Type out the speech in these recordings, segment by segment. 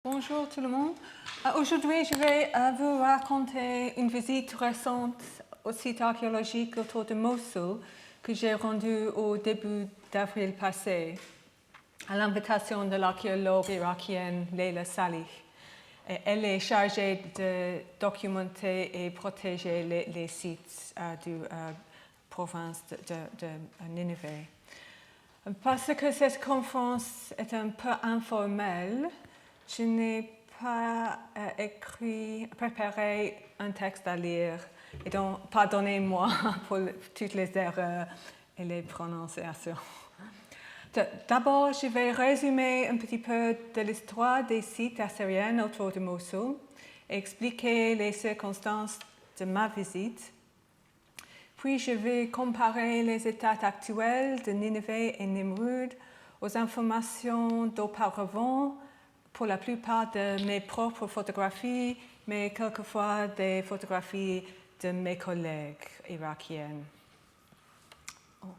Bonjour tout le monde. Aujourd'hui, je vais vous raconter une visite récente au site archéologique autour de Mossoul que j'ai rendu au début d'avril passé à l'invitation de l'archéologue irakienne Leila Salih. Elle est chargée de documenter et protéger les sites de la province de Ninive. Parce que cette conférence est un peu informelle, je n'ai pas préparé un texte à lire. Et donc, pardonnez-moi pour toutes les erreurs et les prononciations. D'abord, je vais résumer un petit peu de l'histoire des sites assyriens autour de Mossoul et expliquer les circonstances de ma visite. Puis, je vais comparer les états actuels de Ninive et Nimrud aux informations d'auparavant, pour la plupart de mes propres photographies, mais quelquefois des photographies de mes collègues irakiennes. Okay.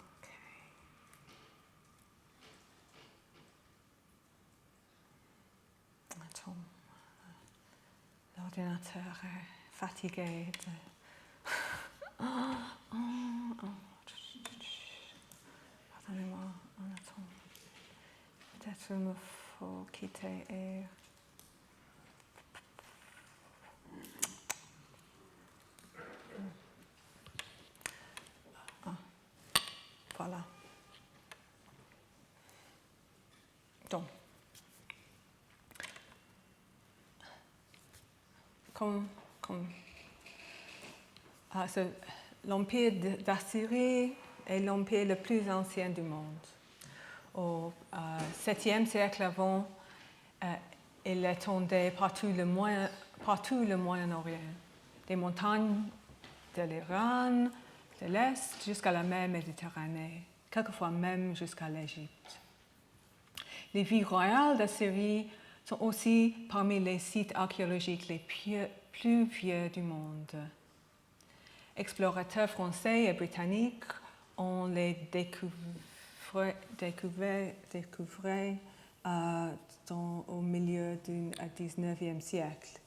Attends. L'ordinateur est fatigué. Pardonnez-moi, on attend. Peut-être qu'il me faut quitter et... Voilà. Donc, l'empire d'Assyrie est l'empire le plus ancien du monde. Au 7e siècle avant, il étendait partout le Moyen-Orient, des montagnes de l'Iran, de l'Est jusqu'à la mer Méditerranée, quelquefois même jusqu'à l'Égypte. Les villes royales d'Assyrie sont aussi parmi les sites archéologiques les plus vieux du monde. Explorateurs français et britanniques ont les découvert au milieu du XIXe siècle.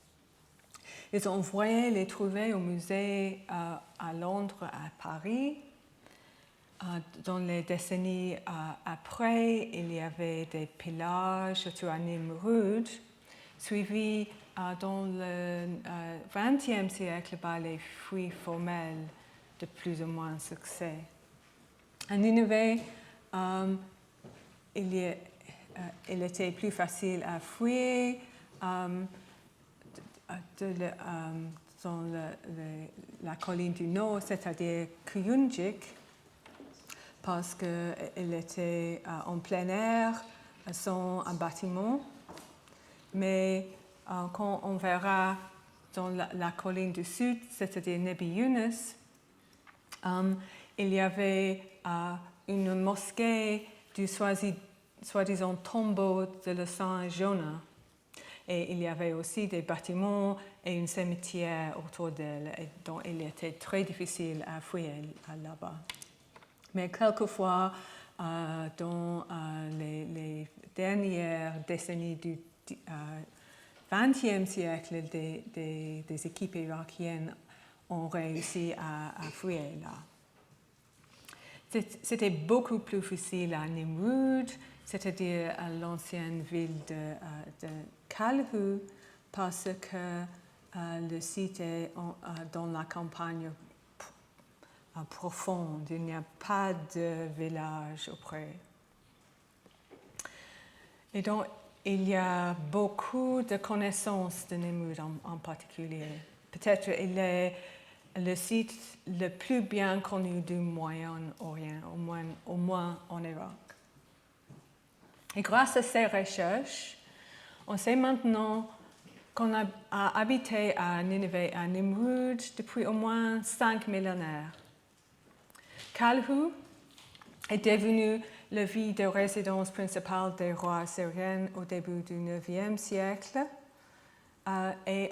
Ils ont envoyé les trouver au musée à Londres, à Paris. Dans les décennies après, il y avait des pillages autour à Nimrud, suivis dans le XXe siècle par les fuites formelles de plus ou moins succès. À Ninive, il était plus facile à fuir dans la colline du Nord, c'est-à-dire Kuyunjik, parce qu'il était en plein air, sans un bâtiment. Mais quand on verra dans la colline du Sud, c'est-à-dire Nebi Yunus, il y avait une mosquée du soi-disant tombeau de le saint Jonah. Et il y avait aussi des bâtiments et un cimetière autour d'elle, donc il était très difficile à fuir là-bas. Mais quelquefois, dans les dernières décennies du XXe siècle, des équipes irakiennes ont réussi à fuir là. C'était beaucoup plus facile à Nimrud, c'est-à-dire à l'ancienne ville de Kalhu, parce que le site est dans la campagne profonde, il n'y a pas de village auprès. Et donc, il y a beaucoup de connaissances de Nimrud en particulier. Peut-être il est le site le plus bien connu du Moyen-Orient, au moins en Irak. Et grâce à ces recherches, on sait maintenant qu'on a habité à Ninive et à Nimrud depuis au moins 5 millénaires. Kalhu est devenu le lieu de résidence principale des rois assyriens au début du IXe siècle et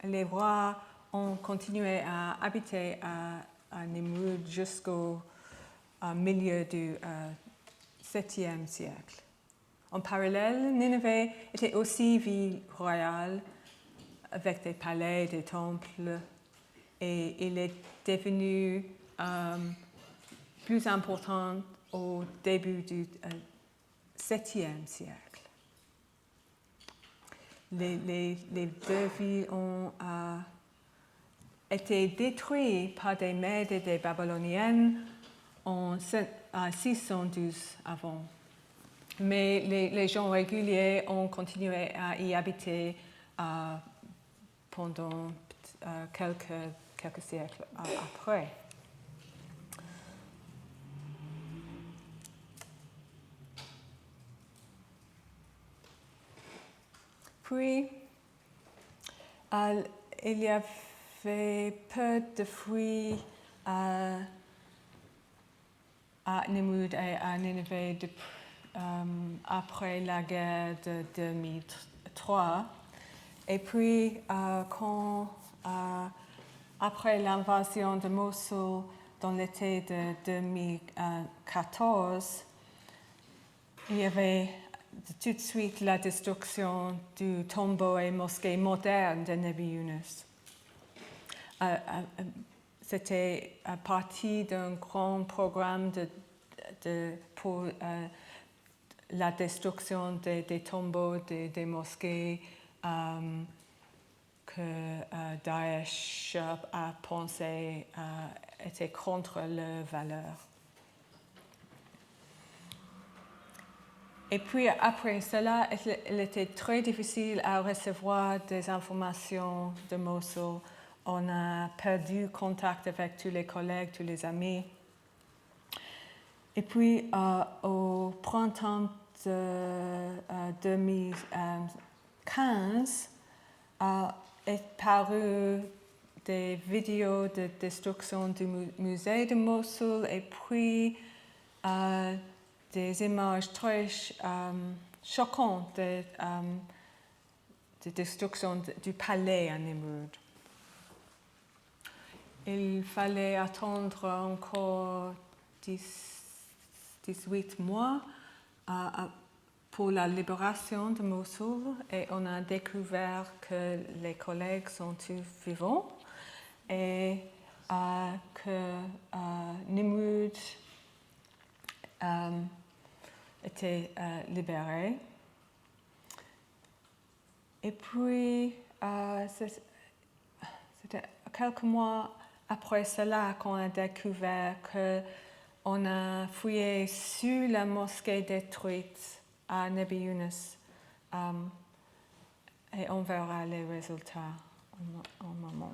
les rois ont continué à habiter à Nimrud jusqu'au milieu du 7e siècle. En parallèle, Nineveh était aussi ville royale avec des palais, des temples, et il est devenu plus important au début du 7e siècle. Les deux villes ont été détruites par des Mèdes et des Babyloniens en 612 avant. Mais les gens réguliers ont continué à y habiter pendant quelques siècles après. Puis, il y avait peu de fruits à Nimrud et à Nineveh après la guerre de 2003. Et puis, après l'invasion de Mossoul dans l'été de 2014, il y avait tout de suite la destruction du tombeau et mosquée moderne de Nebi Yunus. C'était partie d'un grand programme pour la destruction des tombeaux, des mosquées que Daesh a pensé étaient contre leurs valeurs. Et puis après cela, il était très difficile à recevoir des informations de Mossoul. On a perdu contact avec tous les collègues, tous les amis. Et puis au printemps de 2015, est paru des vidéos de destruction du musée de Mossoul et puis des images très choquantes de destruction du palais à Nimrud. Il fallait attendre encore 18 mois pour la libération de Mossoul et on a découvert que les collègues sont tous vivants et que Nimrud était libéré. Et puis, c'était quelques mois après cela qu'on a découvert qu'on a fouillé sur la mosquée détruite à Nebi Yunus. Et on verra les résultats en moment.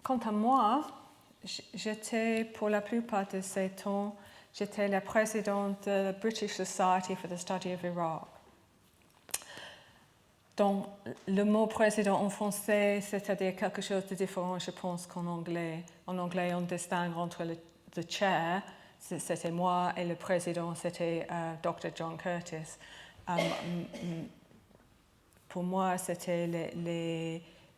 Quant à moi, j'étais pour la plupart de ces temps, j'étais la présidente de la British Society for the Study of Iraq. Donc, le mot président en français, c'est-à-dire quelque chose de différent, je pense, qu'en anglais. En anglais, on distingue entre le chair, c'était moi, et le président, c'était Dr. John Curtis. Pour moi, c'était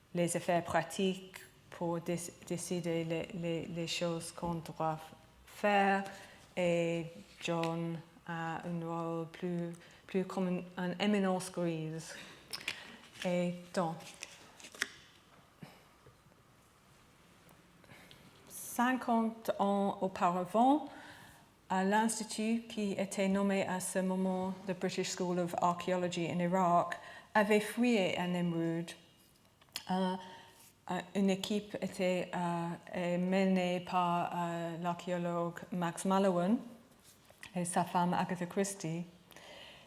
les effets pratiques pour décider les choses qu'on doit faire. Et John a un rôle plus comme une éminence grise. Et donc, 50 ans auparavant, l'Institut qui était nommé à ce moment the British School of Archaeology in Iraq avait fouillé à Nimrud. Une équipe était menée par l'archéologue Max Mallowan et sa femme Agatha Christie.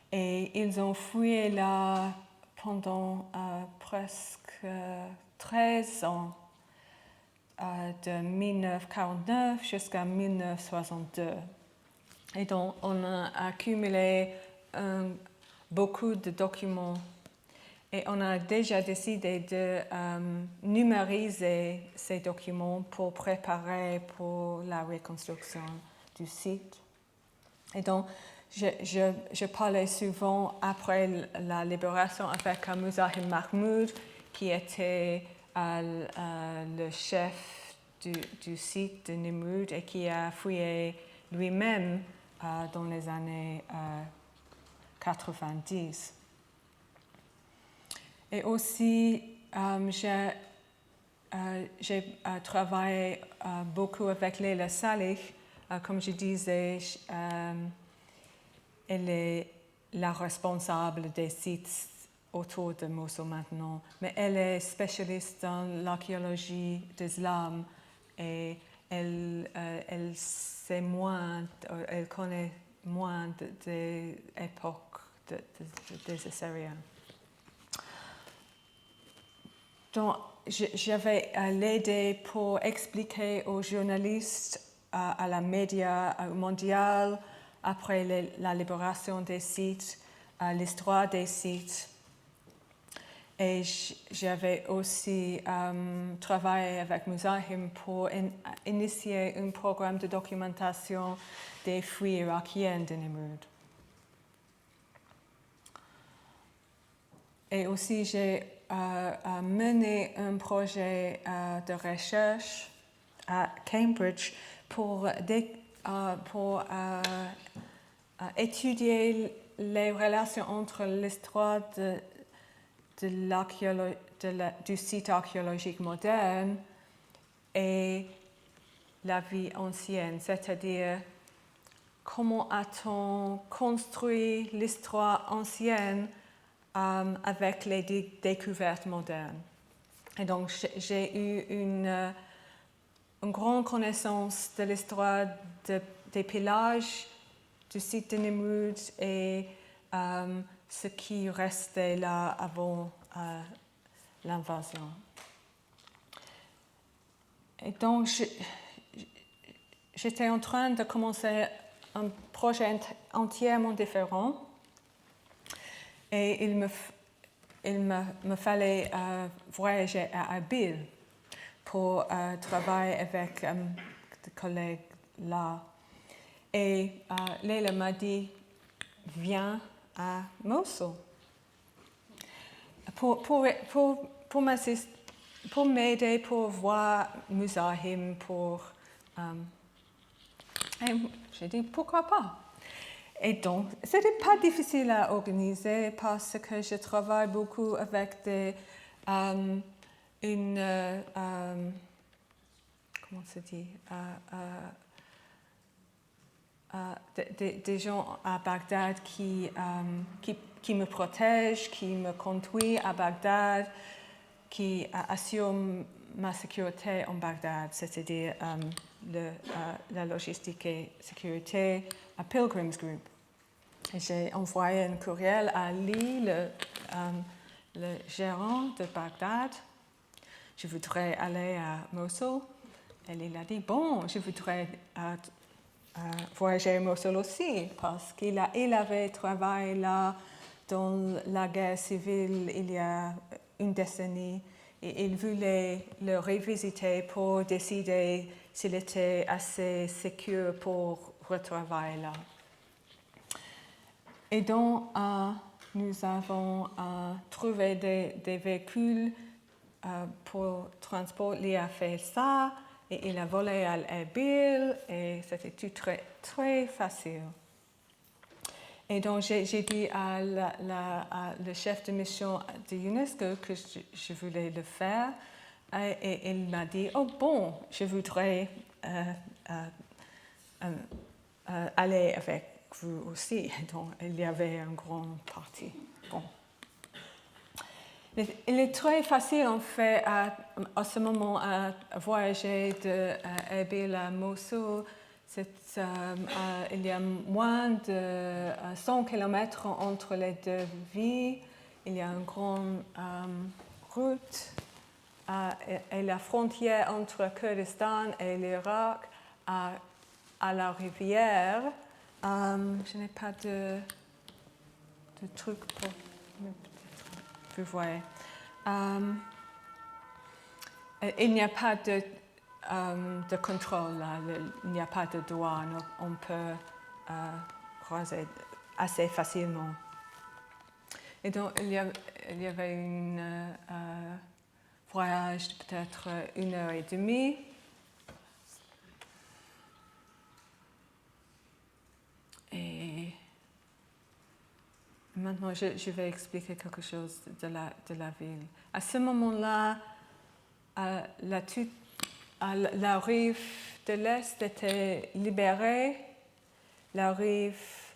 Et ils ont fouillé là pendant presque 13 ans, de 1949 jusqu'à 1962. Et donc, on a accumulé beaucoup de documents et on a déjà décidé de numériser ces documents pour préparer pour la reconstruction du site. Et donc, je parlais souvent après la libération avec Muzahim Mahmoud, qui était le chef du site de Nimrud et qui a fouillé lui-même dans les années 90. Et aussi, j'ai travaillé beaucoup avec Leila Salih. Comme je disais, elle est la responsable des sites autour de Mosul maintenant, mais elle est spécialiste dans l'archéologie d'islam et elle connaît moins des époques des Assyriens. Donc, j'avais l'aidé pour expliquer aux journalistes, à la média mondiale, après la libération des sites, l'histoire des sites. Et j'avais aussi travaillé avec Muzahim pour initier un programme de documentation des fouilles irakiennes de Nimrud. Et aussi, j'ai mené un projet de recherche à Cambridge pour étudier les relations entre l'histoire du site archéologique moderne et la vie ancienne, c'est-à-dire comment a-t-on construit l'histoire ancienne avec les découvertes modernes. Et donc j'ai eu une grande connaissance de l'histoire des pillages du site de Nimrud et ce qui restait là avant l'invasion. Et donc, j'étais en train de commencer un projet entièrement différent et il me fallait voyager à Erbil pour travailler avec des collègues là. Et Leila m'a dit, viens à Mosul pour m'aider, pour voir Muzahim, et j'ai dit pourquoi pas. Et donc, c'était pas difficile à organiser parce que je travaille beaucoup avec comment se dit, des gens à Bagdad qui me protègent, qui me conduisent à Bagdad, qui assurent ma sécurité en Bagdad, c'est-à-dire la logistique et sécurité à Pilgrims Group. Et j'ai envoyé un courriel à Lee, le gérant de Bagdad. Je voudrais aller à Mosul. Et il a dit, bon, je voudrais voyager à Mosul aussi, parce qu'il avait travaillé là dans la guerre civile il y a une décennie et il voulait le revisiter pour décider s'il était assez sûr pour retravailler là. Et donc, nous avons trouvé des véhicules pour transport. Il a fait ça et il a volé à Erbil et c'était tout très, très facile. Et donc, j'ai dit à le chef de mission de l'UNESCO que je voulais le faire. Et il m'a dit, oh bon, je voudrais aller avec vous aussi. Donc, il y avait un grand parti. Bon. Il est très facile, en fait, à ce moment, à voyager de Erbil à Mosul. Il y a moins de 100 km entre les deux villes. Il y a une grande route et la frontière entre Kurdistan et l'Irak à la rivière. Je n'ai pas de truc pour... Vous voyez. Il n'y a pas de contrôle là, il n'y a pas de douane, on peut croiser assez facilement. Et donc il y avait un voyage de peut-être 1 heure et demie maintenant, je vais expliquer quelque chose de la ville. À ce moment-là, la rive de l'Est était libérée, la rive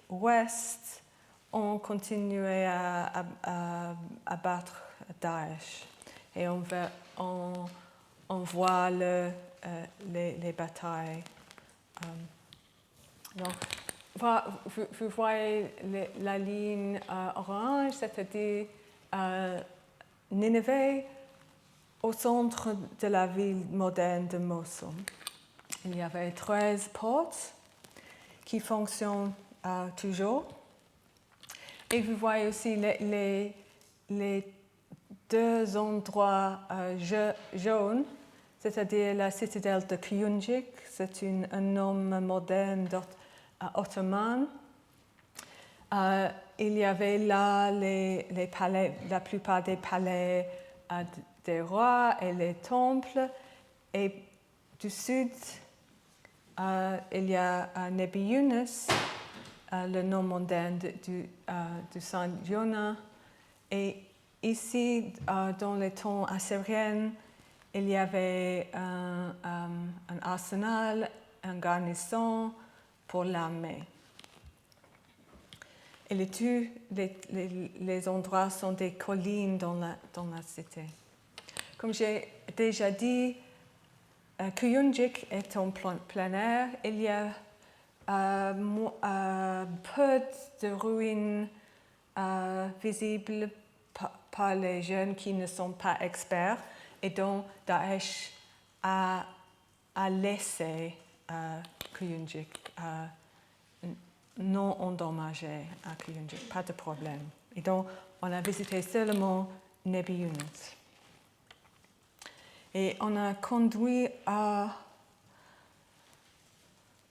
ouest, on continuait à battre Daesh. Et on voit les batailles. Donc, vous voyez la ligne orange, c'est-à-dire Nineveh, au centre de la ville moderne de Mosul. Il y avait 13 portes qui fonctionnent toujours. Et vous voyez aussi les deux endroits jaunes, c'est-à-dire la citadelle de Kuyunjik, c'est un nom moderne ottoman. Il y avait là les palais, la plupart des palais des rois et les temples. Et du sud, il y a Nebi Yunus, le nom moderne du saint Yonah. Et ici, dans les temps assyriens, il y avait un arsenal, un garnison pour l'armée. Et tous les endroits sont des collines dans la cité. Comme j'ai déjà dit, Kuyunjik est en plein air. Il y a peu de ruines visibles par les jeunes qui ne sont pas experts et dont Daesh a laissé Kuyunjik non endommagé à Kuyunjik, pas de problème. Et donc, on a visité seulement Nebi Yunus. Et on a conduit par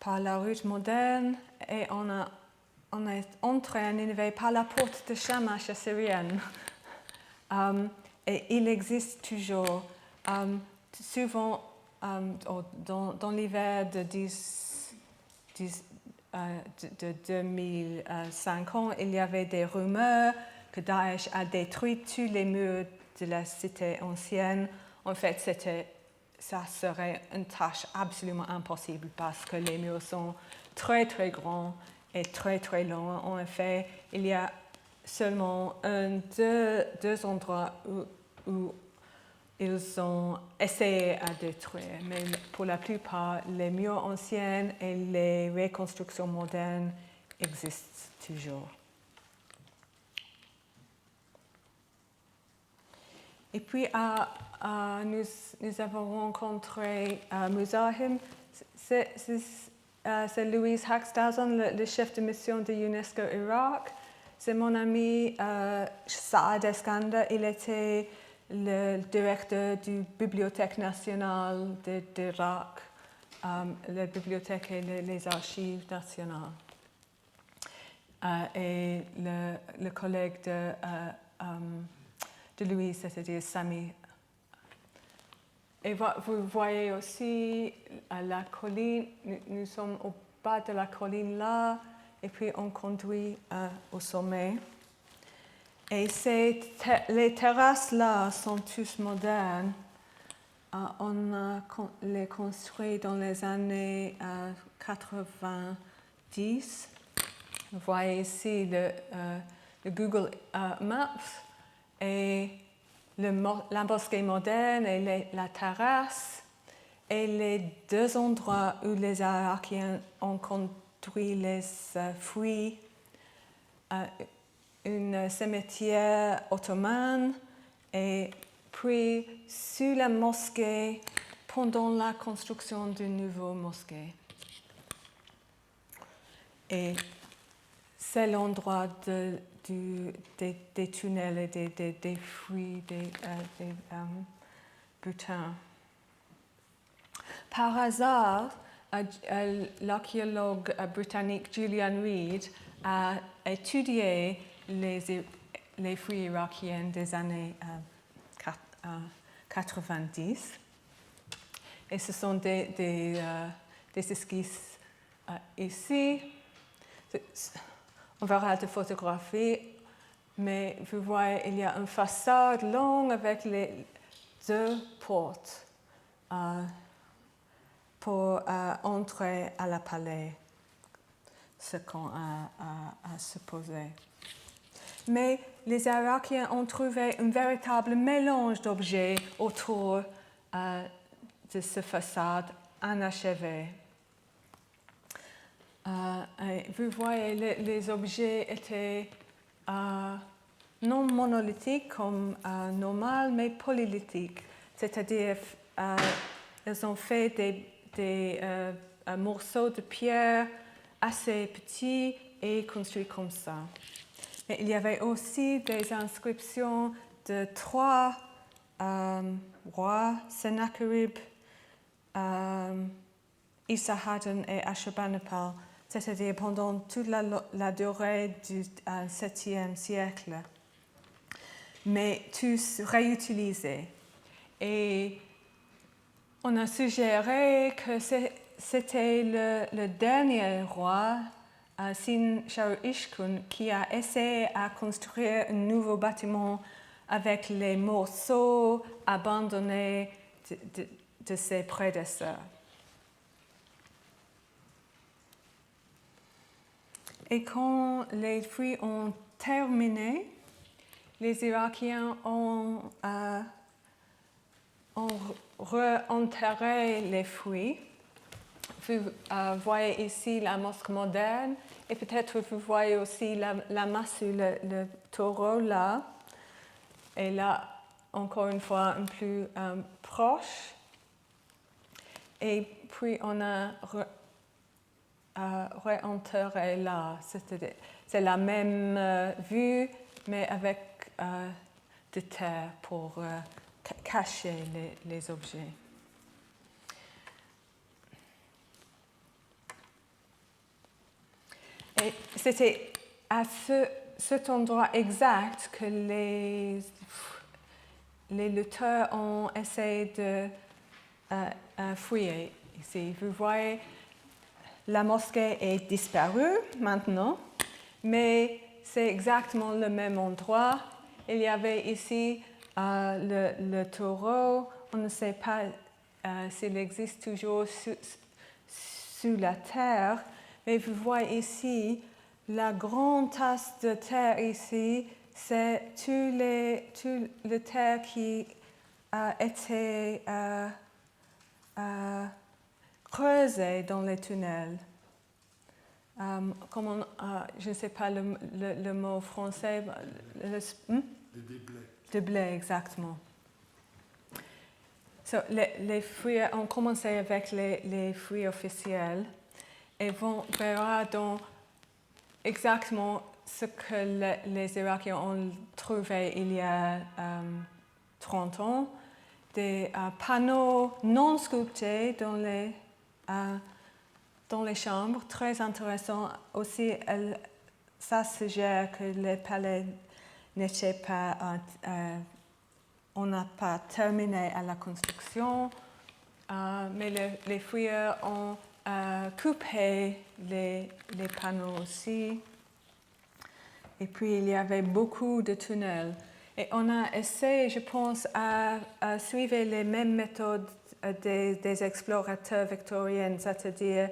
la route moderne et on est entré à Nineveh par la porte de Shamash assyrienne. Et il existe toujours. Souvent, dans l'hiver de 2005 ans, il y avait des rumeurs que Daesh a détruit tous les murs de la cité ancienne. En fait, ça serait une tâche absolument impossible parce que les murs sont très très grands et très très longs. En effet, il y a seulement deux endroits où ils ont essayé à détruire, mais pour la plupart, les murs anciens et les reconstructions modernes existent toujours. Et puis, nous avons rencontré Muzahim. C'est Louise Haxthausen, le chef de mission de UNESCO Irak. C'est mon ami Saad Eskander. Il était le directeur du Bibliothèque nationale d'Irak, la bibliothèque et les archives nationales. Et le collègue de Louise, c'est-à-dire Sami. Et vous voyez aussi la colline, nous sommes au bas de la colline là, et puis on conduit au sommet. Et les terrasses là sont tous modernes. On a les construit dans les années 90. Vous voyez ici le Google Maps et la mosquée moderne et la terrasse et les deux endroits où les Irakiens ont construit les fouilles. Une cimetière ottomane et puis sous la mosquée pendant la construction d'une nouvelle mosquée. Et c'est l'endroit des tunnels et des fouilles, des butins. Par hasard, l'archéologue britannique Julian Reed a étudié les fouilles irakiennes des années 90. Et ce sont des esquisses ici. On verra des photographies. mais vous voyez, il y a une façade longue avec les 2 portes pour entrer à la palais, ce qu'on a supposé. Mais les Irakiens ont trouvé un véritable mélange d'objets autour de cette façade inachevée. Vous voyez, les objets étaient non monolithiques comme normal, mais polylythiques. C'est-à-dire, ils ont fait des morceaux de pierre assez petits et construits comme ça. Mais il y avait aussi des inscriptions de 3 rois, Sennacherib, Esarhaddon et Ashurbanipal, c'est-à-dire pendant toute la durée du 7e siècle, mais tous réutilisés. Et on a suggéré que c'était le dernier roi, Sin Sharu-Ishkun, qui a essayé à construire un nouveau bâtiment avec les morceaux abandonnés de ses prédécesseurs. Et quand les fouilles ont terminé, les Irakiens ont re-enterré les fouilles. Vous voyez ici la mosquée moderne et peut-être vous voyez aussi la massue, le taureau là. Et là, encore une fois, un plus proche. Et puis on a réenterré là. C'est la même vue, mais avec de terre pour cacher les objets. Et c'était à cet endroit exact que les lutteurs ont essayé de fouiller ici. Vous voyez, la mosquée est disparue maintenant, mais c'est exactement le même endroit. Il y avait ici le taureau. On ne sait pas s'il existe toujours sous la terre, mais vous voyez ici, la grande tasse de terre ici, c'est tout le terre qui a été creusé dans les tunnels. Je ne sais pas le mot français. Les déblais. Déblais, exactement. Les fouilles ont commencé avec les fouilles officielles et on verra donc exactement ce que les Irakiens ont trouvé il y a 30 ans. Des panneaux non sculptés dans les chambres, très intéressant. Aussi, ça suggère que les palais n'étaient pas... on n'a pas terminé à la construction, mais les fouilleurs ont coupé les panneaux aussi. Et puis, il y avait beaucoup de tunnels. Et on a essayé, je pense, à suivre les mêmes méthodes des explorateurs victoriens, c'est-à-dire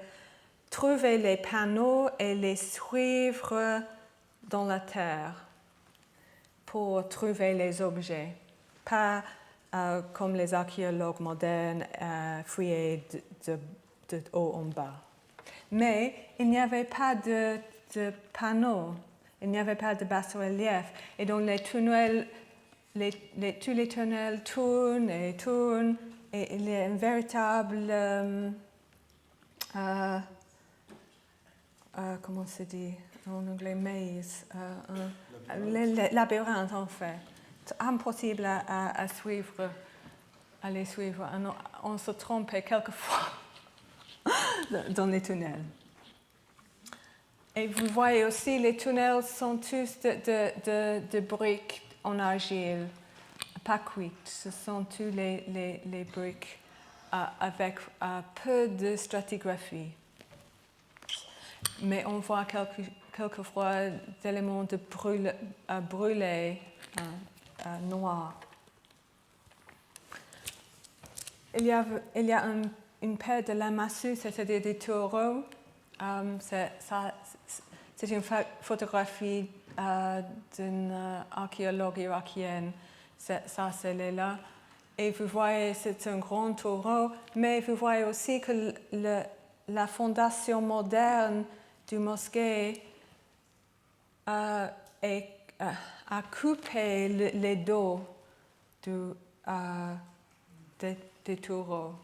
trouver les panneaux et les suivre dans la terre pour trouver les objets. Pas comme les archéologues modernes fouillaient de haut en bas. Mais il n'y avait pas de panneaux, il n'y avait pas de bas-relief. Et donc les tunnels, tous les tunnels tournent et tournent. Et il y a un véritable, comment se dit en anglais, maze, labyrinthe en fait. C'est impossible à suivre, à les suivre. On se trompait quelquefois dans les tunnels. Et vous voyez aussi, les tunnels sont tous de briques en argile, pas cuites. Ce sont tous les briques avec peu de stratigraphie. Mais on voit quelquefois d'éléments de brûlés noirs. Il y a une paire de lamassus, c'est-à-dire des taureaux. C'est une photographie d'une archéologue irakienne. Ça, c'est là. Et vous voyez, c'est un grand taureau, mais vous voyez aussi que la fondation moderne du mosquée a coupé les dos des taureaux.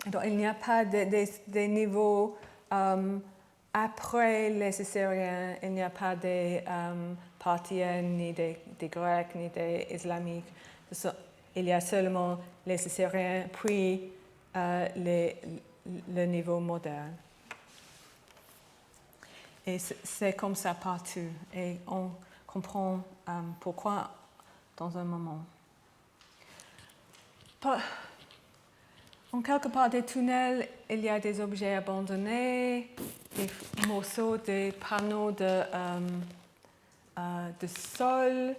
Donc, il n'y a pas des niveaux après les Assyriens, il n'y a pas des Parthiens, ni des Grecs, ni des Islamiques. Il y a seulement les Assyriens, puis le niveau moderne. Et c'est comme ça partout. Et on comprend pourquoi dans un moment. En quelque part des tunnels, il y a des objets abandonnés, des morceaux, des panneaux de sol,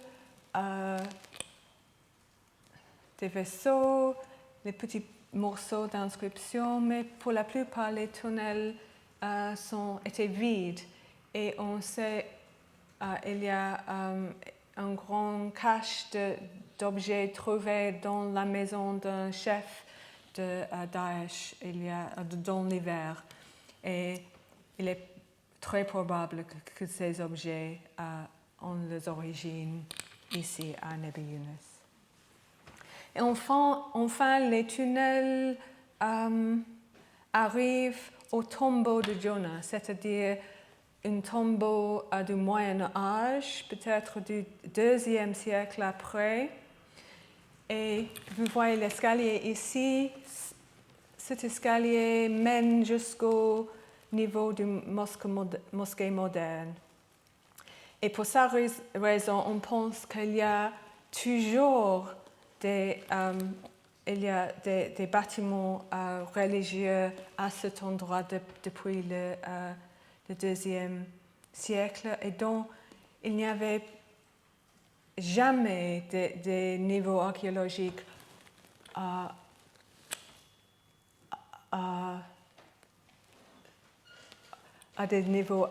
des vaisseaux, des petits morceaux d'inscription, mais pour la plupart, les tunnels étaient vides. Et on sait qu'il y a un grand cache d'objets trouvés dans la maison d'un chef de Daesh dans l'hiver. Et il est très probable que ces objets ont leurs origines ici à Nebi Yunus. Et enfin les tunnels arrivent au tombeau de Jonah, c'est-à-dire un tombeau du Moyen Âge, peut-être du IIe siècle après. Et vous voyez l'escalier ici. Cet escalier mène jusqu'au niveau du mosquée moderne. Et pour cette raison, on pense qu'il y a toujours des bâtiments religieux à cet endroit depuis le IIe siècle. Et donc, il n'y avait jamais des niveaux archéologiques à des niveaux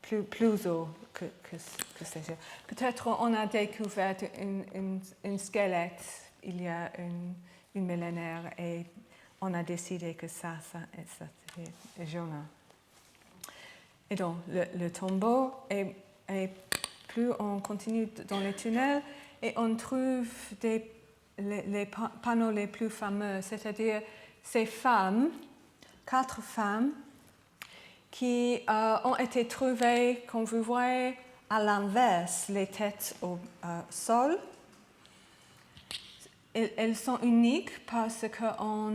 plus hauts que ces. Peut-être on a découvert un squelette il y a une millénaire et on a décidé que ça c'était Jonah. Et donc le tombeau, et plus on continue dans les tunnels et on trouve les panneaux les plus fameux, c'est-à-dire ces femmes, 4 femmes, qui ont été trouvées, comme vous voyez, à l'inverse, les têtes au sol. Elles sont uniques parce qu'on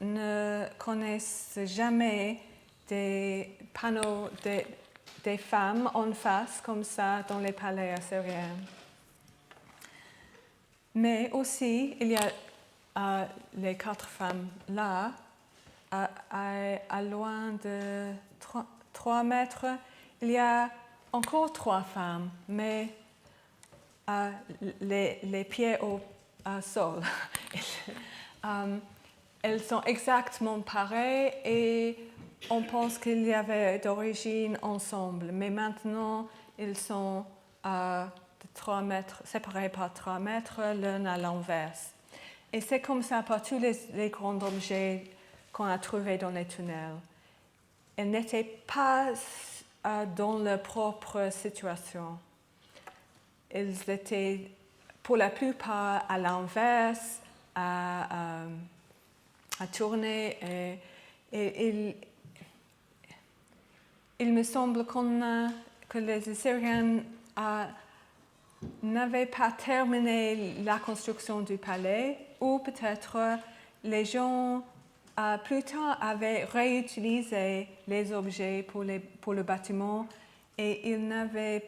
ne connaît jamais des panneaux des femmes en face comme ça dans les palais assyriens. Mais aussi, il y a les 4 femmes là, à loin de 3 mètres, il y a encore 3 femmes, mais les pieds au sol. Elles sont exactement pareilles et on pense qu'il y avait d'origine ensemble, mais maintenant ils sont de 3 mètres, séparés par 3 mètres, l'un à l'inverse. Et c'est comme ça pour tous les grands objets qu'on a trouvés dans les tunnels. Ils n'étaient pas dans leur propre situation. Ils étaient pour la plupart à l'inverse, à tourner. Et il me semble que les Assyriens n'avaient pas terminé la construction du palais, ou peut-être les gens plus tard avaient réutilisé les objets pour le bâtiment et ils n'étaient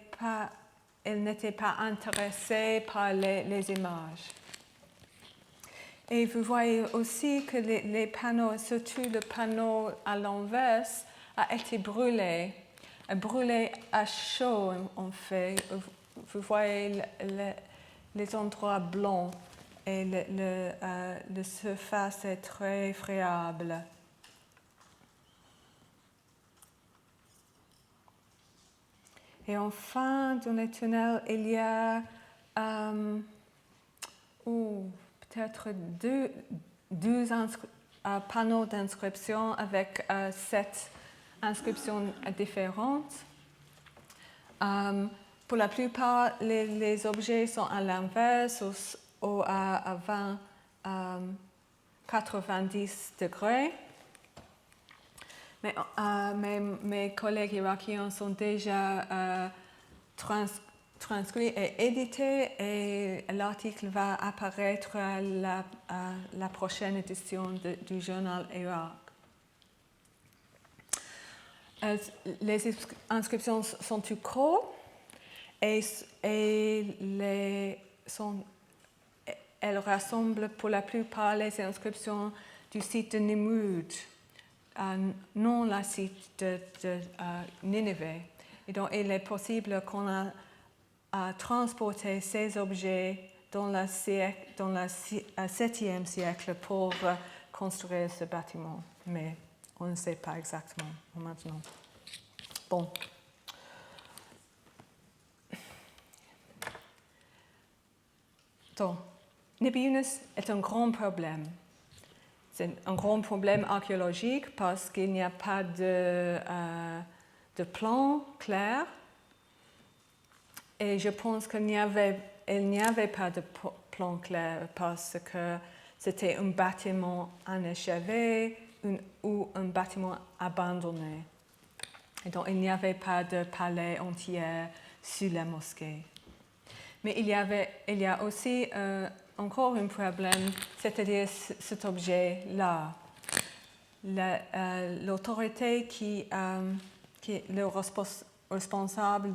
pas intéressés par les images. Et vous voyez aussi que les panneaux, surtout le panneau à l'inverse, a été brûlée. Brûlée à chaud, en fait. Vous voyez les endroits blancs et la surface est très friable. Et enfin, dans les tunnels, il y a peut-être deux panneaux d'inscription avec 7 inscriptions différentes. Pour la plupart, les objets sont à l'inverse ou à 90 degrés. Mais mes collègues irakiens sont déjà transcrits et édités et l'article va apparaître à la prochaine édition du journal Irak. Les inscriptions sont tout courtes et elles rassemblent pour la plupart les inscriptions du site de Nimrud, non le site de Nineveh. Et donc, il est possible qu'on a transporté ces objets dans le 7e siècle pour construire ce bâtiment. Mais on ne sait pas exactement maintenant. Bon. Donc, Nebi Yunus est un grand problème. C'est un grand problème archéologique parce qu'il n'y a pas de plan clair. Et je pense qu'il n'y avait pas de plan clair parce que c'était un bâtiment inachevé ou un bâtiment abandonné. Et donc, il n'y avait pas de palais entier sur la mosquée. Mais il y a aussi encore un problème, c'est-à-dire cet objet-là. L'autorité qui est le responsable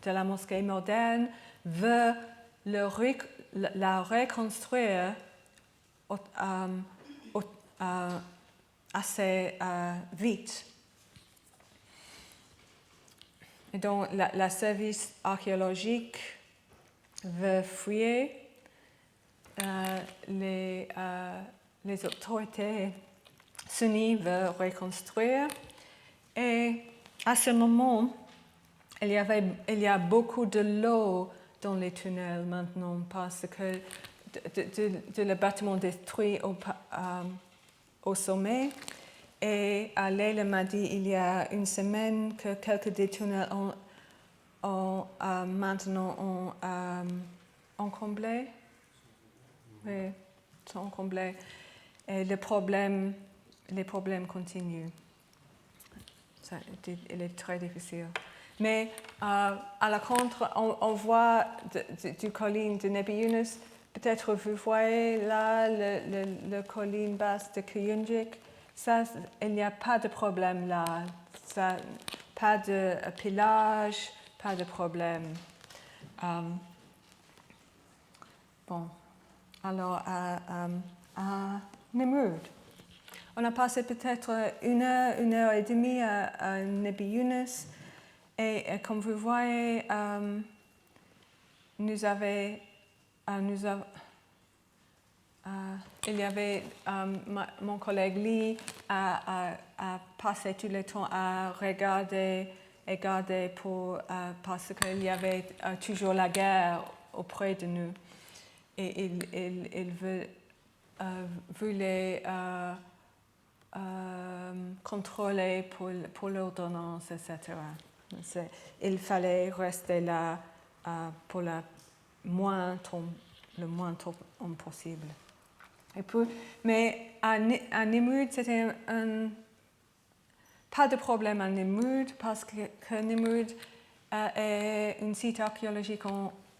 de la mosquée moderne veut la reconstruire assez vite. Et donc, le service archéologique veut fouiller, les autorités sunnies veulent reconstruire. Et à ce moment, il y a beaucoup de l'eau dans les tunnels maintenant parce que le bâtiment détruit au sommet. Et Leila m'a dit il y a une semaine que quelques des tunnels ont maintenant encombré. Oui, sont encombrés. Et les problèmes continuent. Il est très difficile. Mais à la contre, on voit du colline de Nebi Yunus. Peut-être vous voyez là le colline basse de Kuyunjik. Ça, il n'y a pas de problème là. Ça, pas de pillage, pas de problème. Bon, alors à Nimrud. On a passé peut-être une heure et demie à Nebi Yunus. Et comme vous voyez, il y avait mon collègue Lee a passé tout le temps à regarder parce qu'il y avait toujours la guerre auprès de nous. Et il voulait contrôler pour l'ordonnance, etc. Il fallait rester là pour le moins temps possible. Mais à Nimrud, c'était pas de problème à Nimrud parce que Nimrud est un site archéologique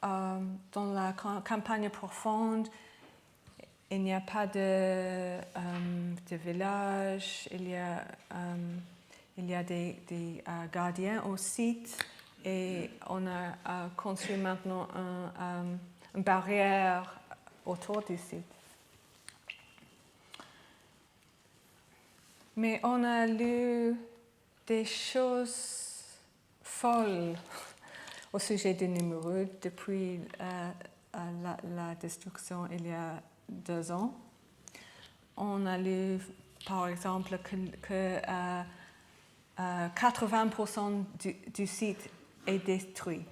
dans la campagne profonde. Il n'y a pas de village, il y a des gardiens au site et on a construit maintenant une barrière autour du site. Mais on a lu des choses folles au sujet des Némrudes depuis la destruction il y a 2 ans. On a lu, par exemple, que 80% du site est détruit.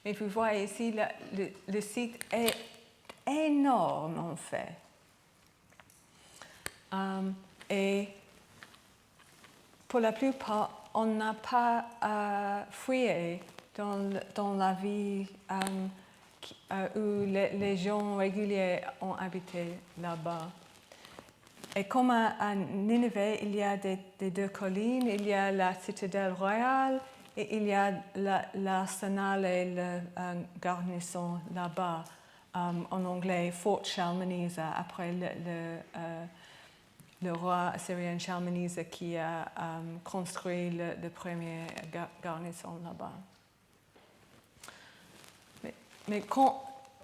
Mais vous voyez ici, le site est énorme en fait. Et pour la plupart, on n'a pas fouillé dans la ville où les gens réguliers ont habité là-bas. Et comme à Nineveh, il y a des 2 collines, il y a la citadelle royale et il y a l'arsenal et la garnison là-bas. En anglais, Fort Shalmaneser, après le roi assyrien Shalmaneser qui a construit le premier garnison là-bas. Mais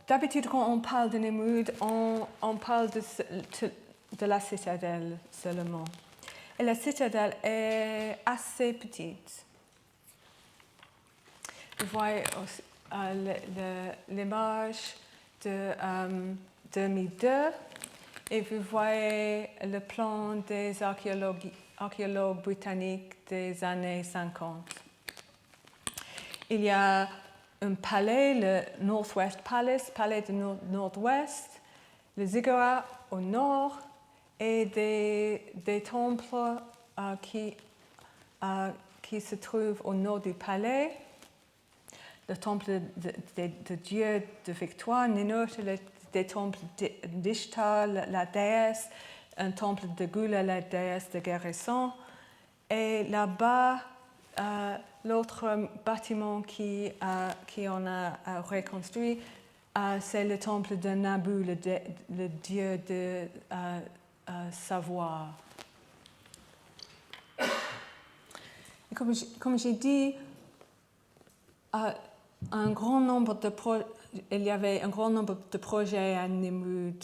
d'habitude, quand on parle de Nimrud, on parle de la citadelle seulement. Et la citadelle est assez petite. Vous voyez l'image de 2002 et vous voyez le plan des archéologues britanniques des années 50. Il y a un palais, le Northwest Palace, palais du Nord-Ouest, le ziggurat au nord et des temples qui se trouvent au nord du palais. Le temple de Dieu de victoire, Ninurta, des temples d'Ishtar, la déesse, un temple de Gula, la déesse de guérison. Et là-bas, l'autre bâtiment qui on a reconstruit, c'est le temple de Nabu, le dieu de savoir. Et comme j'ai dit, il y avait un grand nombre de projets à Nimrud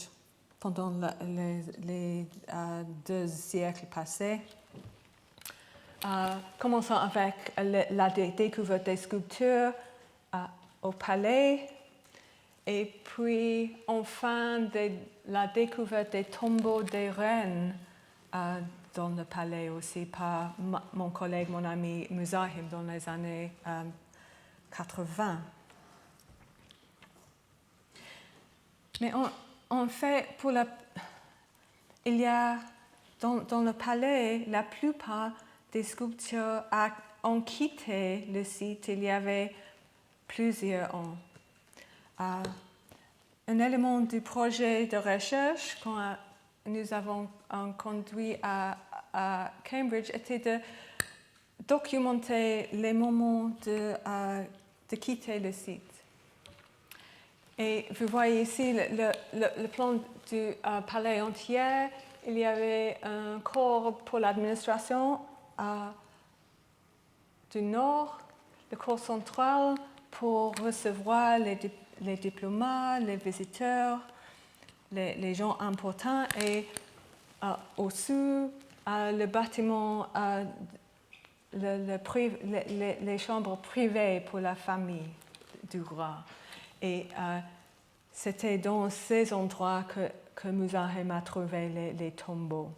pendant les 2 siècles passés. Commençons avec la découverte des sculptures au palais et puis enfin la découverte des tombeaux des reines dans le palais aussi par mon collègue, mon ami Muzahim dans les années 80. Mais en fait, il y a dans le palais, la plupart des sculptures ont quitté le site il y avait plusieurs ans. Un élément du projet de recherche quand nous avons conduit à Cambridge était de documenter les moments de quitter le site. Et vous voyez ici le plan du palais entier. Il y avait un corps pour l'administration du nord, le corps central pour recevoir les diplomates, les visiteurs, les gens importants et au-dessus, le bâtiment, les chambres privées pour la famille du roi. Et c'était dans ces endroits que Muzahim a trouvé les tombeaux.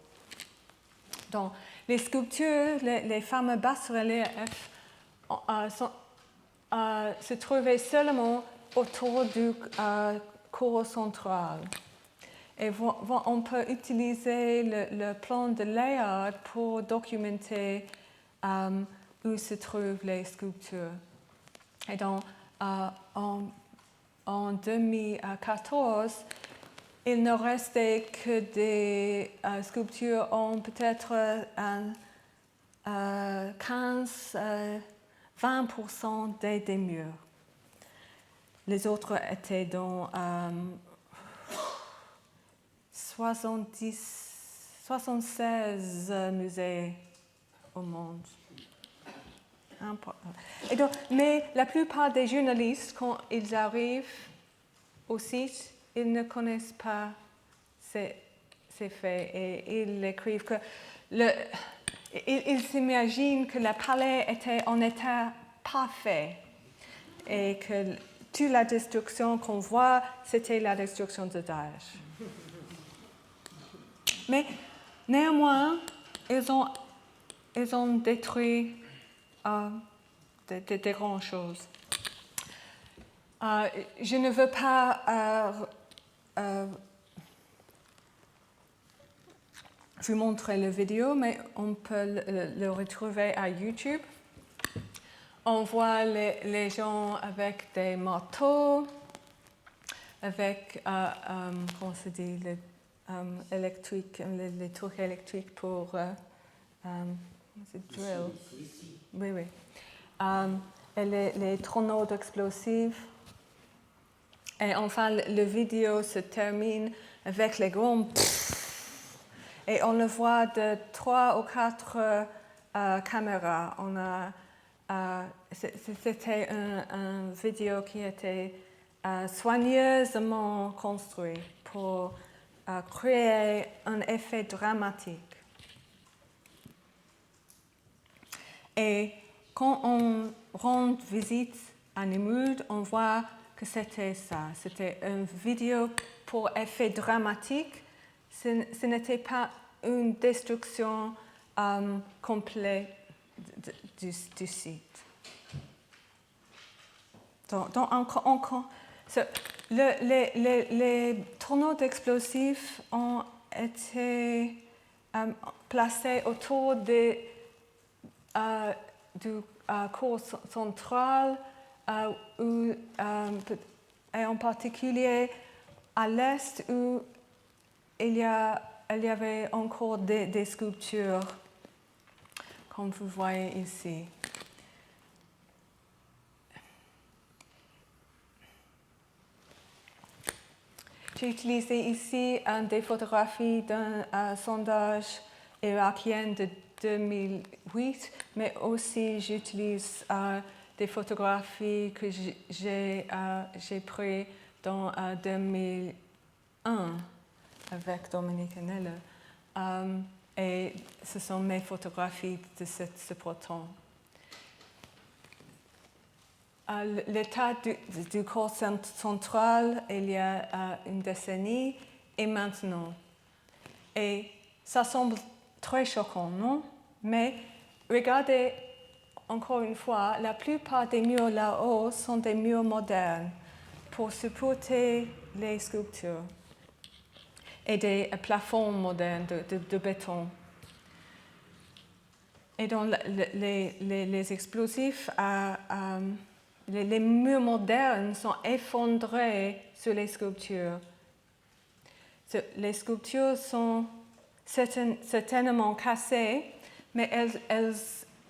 Donc, les sculptures, les fameux bas-reliefs se trouvaient seulement autour du cours central. Et on peut utiliser le plan de Layard pour documenter où se trouvent les sculptures. Et donc, en 2014, il ne restait que des sculptures en peut-être 15-20% des murs. Les autres étaient dans 76 musées au monde. Et donc, mais la plupart des journalistes, quand ils arrivent au site, ils ne connaissent pas ces faits et ils écrivent que il s'imagine que le palais était en état parfait et que toute la destruction qu'on voit, c'était la destruction de Daesh. Mais néanmoins, ils ont détruit des grandes choses. Je ne veux pas vous montrer la vidéo, mais on peut le retrouver à YouTube. On voit les gens avec des marteaux, avec, comment se dit, les trucs électriques pour drill. Oui, oui. Et les tonneaux d'explosifs. Et enfin, la vidéo se termine avec les grands et on le voit de 3 ou 4 caméras. C'était une vidéo qui était soigneusement construite pour créer un effet dramatique. Et quand on rend visite à Nimrud, on voit que c'était ça. C'était une vidéo pour effet dramatique. Ce n'était pas une destruction complète du site. Donc encore les tonneaux d'explosifs ont été placés autour du cours central et en particulier à l'est où il y avait encore des sculptures, comme vous voyez ici. J'ai utilisé ici des photographies d'un sondage irakien de 2008, mais aussi j'utilise des photographies que j'ai prises dans 2001 avec Dominique Anello. Et ce sont mes photographies de ce printemps. L'état du corps central il y a une décennie et maintenant. Et ça semble très choquant, non? Mais regardez, encore une fois, la plupart des murs là-haut sont des murs modernes pour supporter les sculptures et des plafonds modernes de béton. Et dans les explosifs, les murs modernes sont effondrés sur les sculptures. Les sculptures sont certainement cassées, mais elles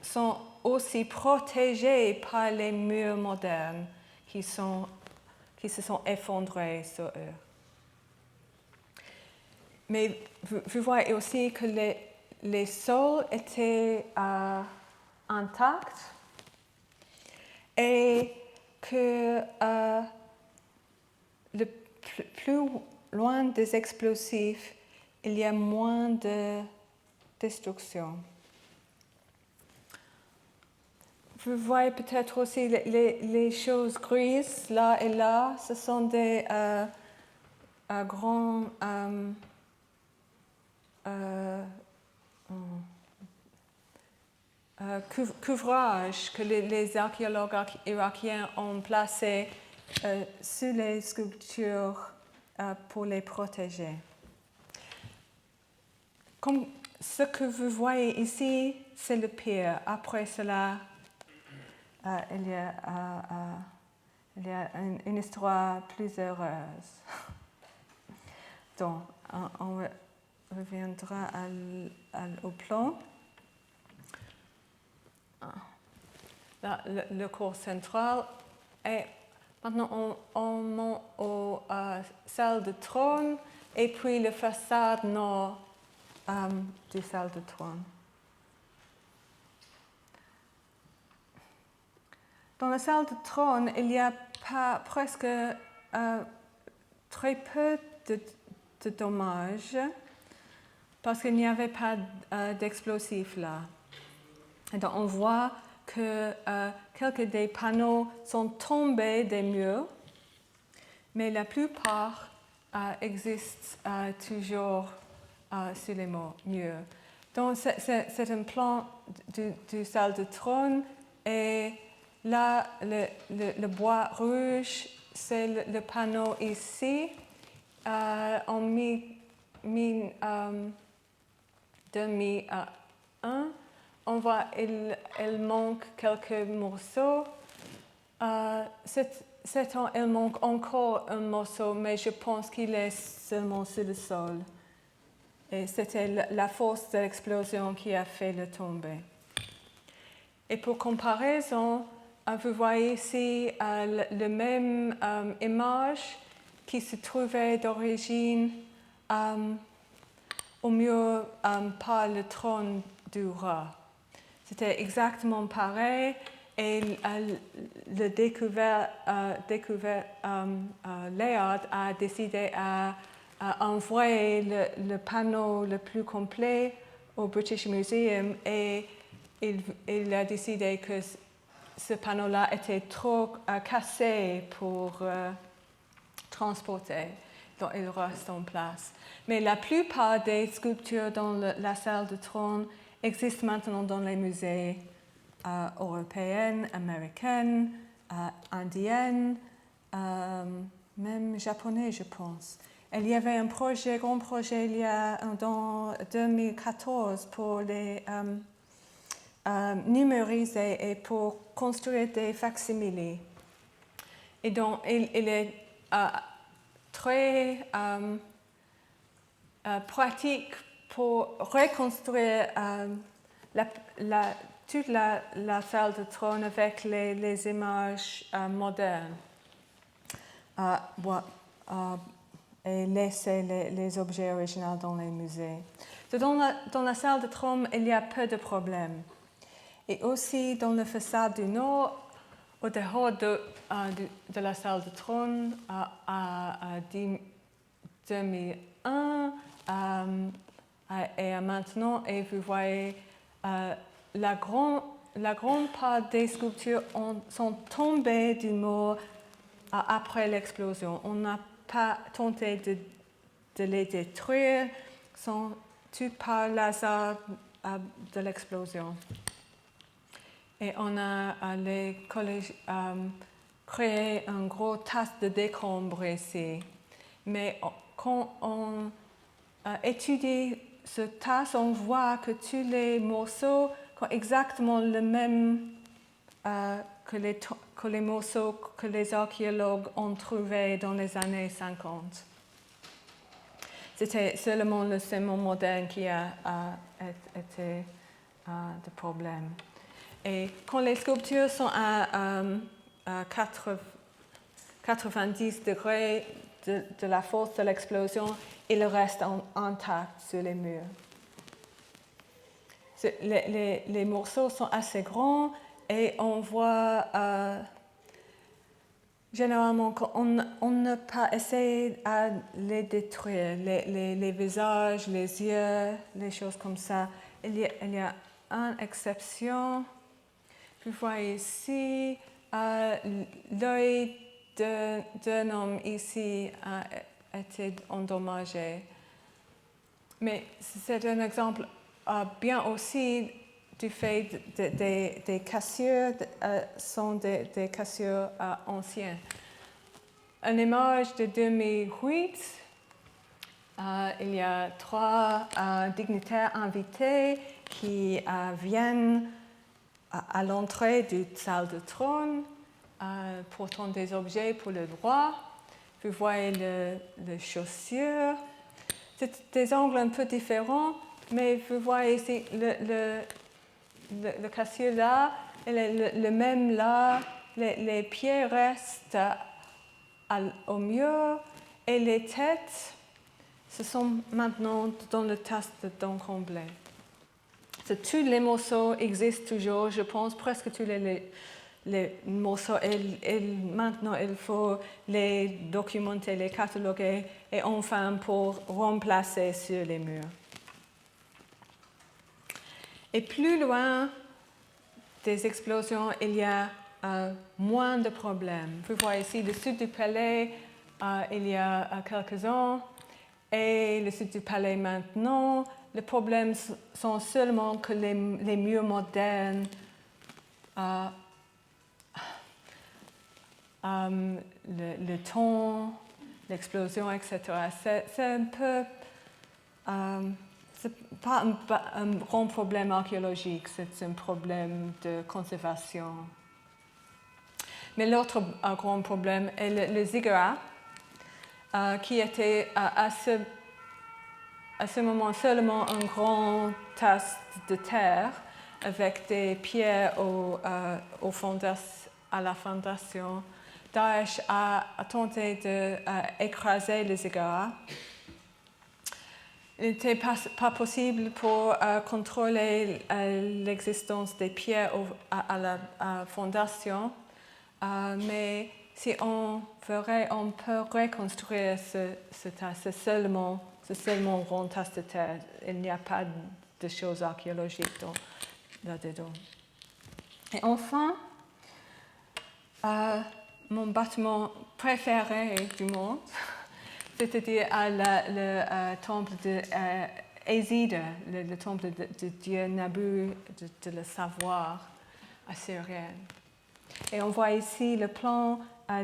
sont aussi protégées par les murs modernes qui se sont effondrés sur eux. Mais vous voyez aussi que les sols étaient intacts et que le plus loin des explosifs, il y a moins de destruction. Vous voyez peut-être aussi les choses grises là et là, ce sont des grands couvrages que les archéologues irakiens ont placés sur les sculptures pour les protéger. Comme ce que vous voyez ici, c'est le pire. Après cela, il y a une histoire plus heureuse. Donc, on reviendra au plan. Là, le corps central. Et maintenant, on monte aux salles de trône et puis la façade nord du salle de trône. Dans la salle de trône, il y a presque très peu de dommages. parce qu'il n'y avait pas d'explosifs là. Et donc on voit que quelques des panneaux sont tombés des murs, mais la plupart existent toujours sur les murs. Donc c'est un plan du salle de trône et là le bois rouge c'est le panneau ici en 2001. On voit il manque quelques morceaux. Cette temps, il manque encore un morceau, mais je pense qu'il est seulement sur le sol. Et c'était la force de l'explosion qui a fait le tomber. Et pour comparaison, vous voyez ici la même image qui se trouvait d'origine au mur par le trône du roi. C'était exactement pareil. Et le découvert Layard a décidé à envoyer le panneau le plus complet au British Museum et il a décidé que ce panneau-là était trop cassé pour transporter. Donc il reste en place. Mais la plupart des sculptures dans la salle de trône existent maintenant dans les musées européennes, américaines, indiennes, même japonais, je pense. Il y avait un grand projet dans 2014 pour les numériser et pour construire des facsimilés. Et donc, il est très pratique pour reconstruire toute la salle de trône avec les images modernes et laisser les objets originaux dans les musées. Dans la salle de trône, il y a peu de problèmes. Et aussi dans la façade du nord, au dehors de la salle de trône, à 2001 et maintenant, et vous voyez la grande part des sculptures sont tombées du mur après l'explosion. On n'a pas tenté de les détruire, sont toutes par l'hasard de l'explosion. Et on a créé un gros tas de décombres ici. Mais quand on étudie ce tas, on voit que tous les morceaux sont exactement le même que les morceaux que les archéologues ont trouvés dans les années 50. C'était seulement le ciment moderne qui a été de problème. Et quand les sculptures sont à 90 degrés de la force de l'explosion, ils restent intacts sur les murs. Les morceaux sont assez grands et on voit généralement qu'on ne peut pas essayer à les détruire, les visages, les yeux, les choses comme ça. Il y a une exception. Vous voyez ici, l'œil d'un homme ici a été endommagé. Mais c'est un exemple bien aussi du fait des cassures sont des cassures anciennes. Une image de 2008, il y a 3 dignitaires invités qui viennent à l'entrée de la salle de trône, portant des objets pour le roi. Vous voyez les chaussures. C'est des angles un peu différents, mais vous voyez ici le cassure là, il est le même là. Les pieds restent au mur et les têtes, ce sont maintenant dans le tas d'encombrés. Tous les morceaux existent toujours, je pense, presque tous les morceaux. Maintenant, il faut les documenter, les cataloguer et enfin pour remplacer sur les murs. Et plus loin des explosions, il y a moins de problèmes. Vous voyez ici le sud du palais, il y a quelques ans, et le sud du palais maintenant. Les problèmes sont seulement que les murs modernes, le ton, l'explosion, etc. C'est un peu... c'est pas un grand problème archéologique, c'est un problème de conservation. Mais l'autre grand problème est le ziggurat, qui était à ce moment seulement un grand tas de terre avec des pierres à la fondation. Daesh a tenté d'écraser le ziggurat. Il n'était pas possible pour contrôler l'existence des pierres à la fondation, mais si on ferait, on peut reconstruire ce tas. C'est seulement un grand tas de terre. Il n'y a pas de choses archéologiques là-dedans. Et enfin, mon bâtiment préféré du monde, c'est-à-dire le temple d'Hésiode, le temple de dieu Nabu, de le savoir assyrien. Et on voit ici le plan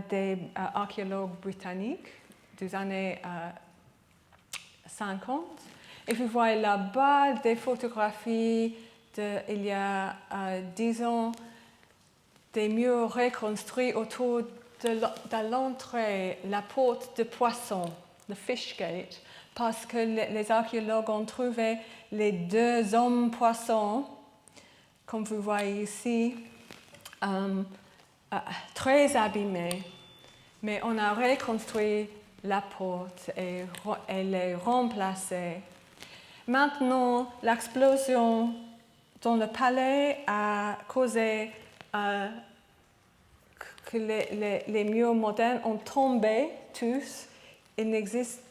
des archéologues britanniques des années 50. Et vous voyez là-bas des photographies il y a 10 ans, des murs reconstruits autour de l'entrée, la porte de poisson, le fish gate, parce que les archéologues ont trouvé les 2 hommes poissons, comme vous voyez ici, très abîmés, mais on a reconstruit la porte et les remplacée. Maintenant, l'explosion dans le palais a causé que les murs modernes ont tombé tous. Il n'existe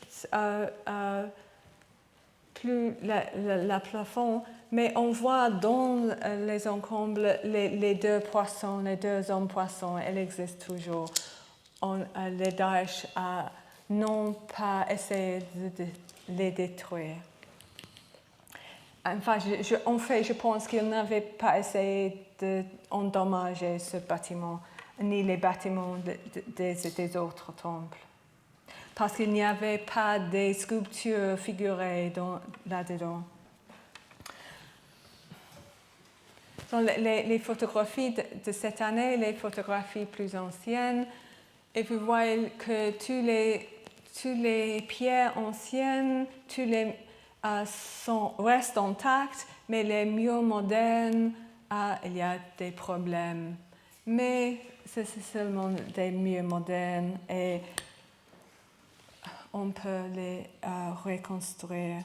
plus le plafond, mais on voit dans les encombres les 2 poissons, les 2 hommes poissons, elles existent toujours. Les Daesh n'ont pas essayé de les détruire. Enfin, je pense qu'ils n'avaient pas essayé d'endommager ce bâtiment, ni les bâtiments des autres temples. Parce qu'il n'y avait pas de sculptures figurées là-dedans. Dans les photographies de cette année, les photographies plus anciennes, et vous voyez que tous les pierres anciennes, restent intacts, mais les murs modernes, il y a des problèmes. Mais c'est seulement des murs modernes et on peut les reconstruire.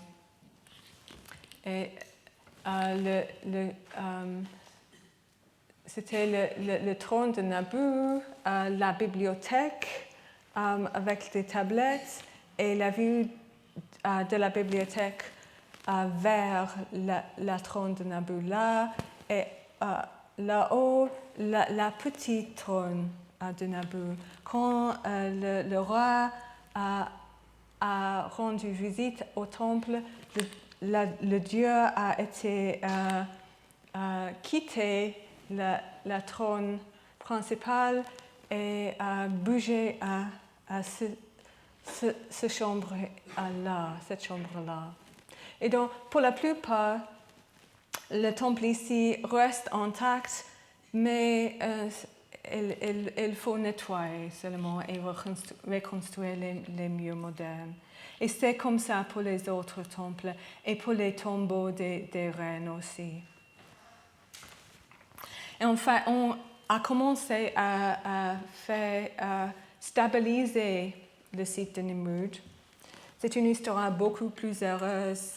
Et c'était le trône de Nabu, la bibliothèque avec des tablettes et la vue de la bibliothèque vers la trône de Nabu là, et là-haut, la petite trône de Nabu. Quand le roi a rendu visite au temple, le dieu a été quitté la trône principale et a bougé à cette chambre-là. Et donc, pour la plupart, le temple ici reste intact, mais il faut nettoyer seulement et reconstruire les murs modernes. Et c'est comme ça pour les autres temples et pour les tombeaux des reines aussi. Et enfin, on a commencé à stabiliser le site de Nimrud. C'est une histoire beaucoup plus heureuse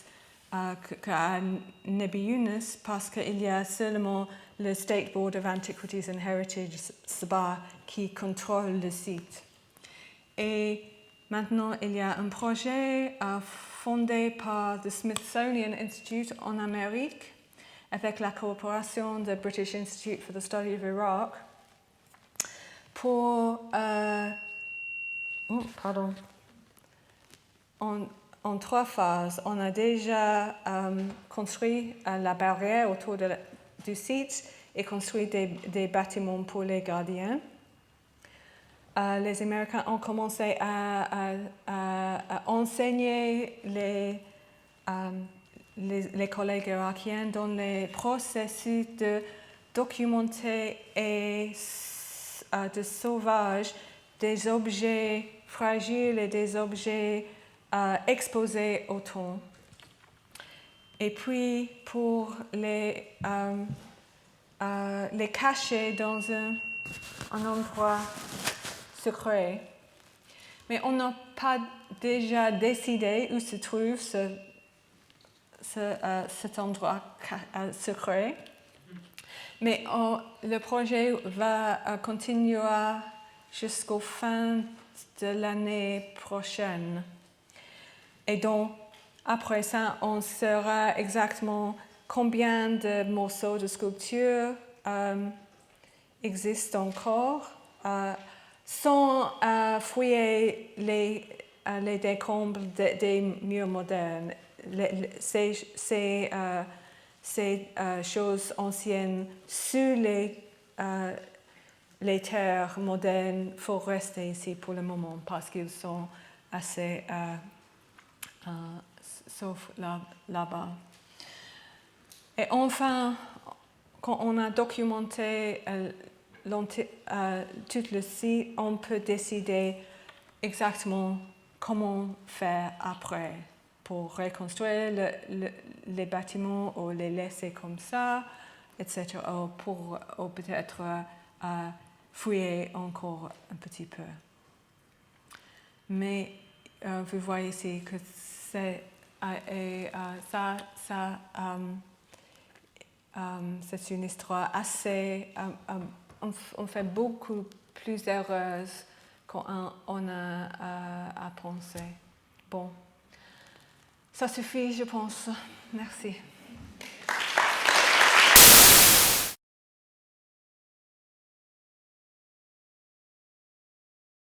qu'à Nebi Yunus parce qu'il y a seulement le State Board of Antiquities and Heritage, SBA, qui contrôle le site. Et maintenant, il y a un projet fondé par le Smithsonian Institute en Amérique avec la coopération de British Institute for the Study of Iraq pour en 3 phases. On a déjà construit la barrière autour du site et construit des bâtiments pour les gardiens. Les Américains ont commencé à enseigner les collègues irakiens dans les processus de documenter et de sauvage des objets fragiles et des objets exposés au temps. Et puis pour les cacher dans un endroit secret. Mais on n'a pas déjà décidé où se trouve cet endroit secret. Mais le projet va continuer jusqu'au fin de l'année prochaine. Et donc, après ça, on saura exactement combien de morceaux de sculpture existent encore, sans fouiller les décombres des murs modernes. Ces choses anciennes sous les terres modernes, il faut rester ici pour le moment parce qu'ils sont assez sauf là-bas. Et enfin, quand on a documenté tout le site, on peut décider exactement comment faire après pour reconstruire les bâtiments ou les laisser comme ça, etc. Ou peut-être fouiller encore un petit peu. Mais vous voyez ici que c'est une histoire assez... on fait beaucoup plus d'erreurs qu'on a à penser. Bon, ça suffit, je pense. Merci.